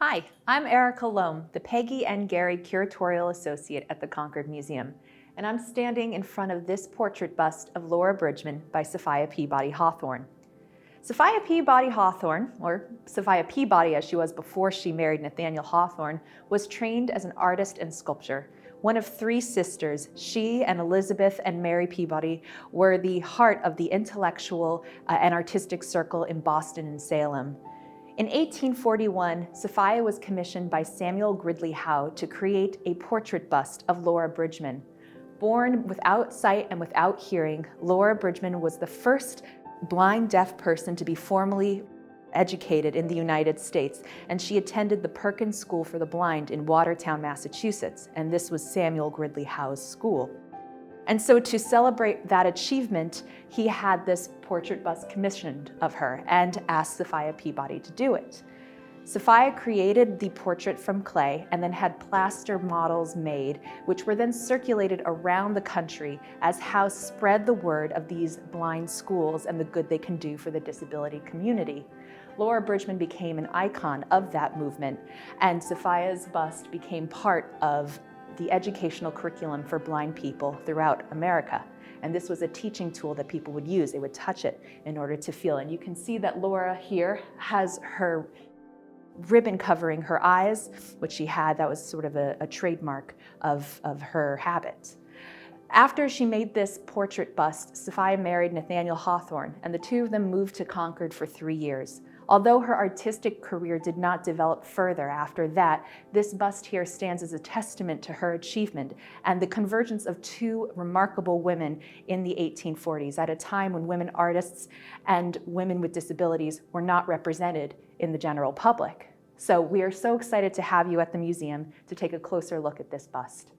Hi, I'm Erica Lohm, the Peggy and Gary Curatorial Associate at the Concord Museum, and I'm standing in front of this portrait bust of Laura Bridgman by Sophia Peabody Hawthorne. Sophia Peabody Hawthorne, or Sophia Peabody as she was before she married Nathaniel Hawthorne, was trained as an artist and sculptor. One of three sisters, she and Elizabeth and Mary Peabody were the heart of the intellectual and artistic circle in Boston and Salem. In 1841, Sophia was commissioned by Samuel Gridley Howe to create a portrait bust of Laura Bridgman. Born without sight and without hearing, Laura Bridgman was the first blind deaf person to be formally educated in the United States, and she attended the Perkins School for the Blind in Watertown, Massachusetts, and this was Samuel Gridley Howe's school. And so to celebrate that achievement, he had this portrait bust commissioned of her and asked Sophia Peabody to do it. Sophia created the portrait from clay and then had plaster models made, which were then circulated around the country as Howe spread the word of these blind schools and the good they can do for the disability community. Laura Bridgman became an icon of that movement, and Sophia's bust became part of the educational curriculum for blind people throughout America. And this was a teaching tool that people would use. They would touch it in order to feel. And you can see that Laura here has her ribbon covering her eyes, which she had. That was sort of a trademark of her habit. After she made this portrait bust, Sophia married Nathaniel Hawthorne, and the two of them moved to Concord for 3 years. Although her artistic career did not develop further after that, this bust here stands as a testament to her achievement and the convergence of two remarkable women in the 1840s, at a time when women artists and women with disabilities were not represented in the general public. So we are so excited to have you at the museum to take a closer look at this bust.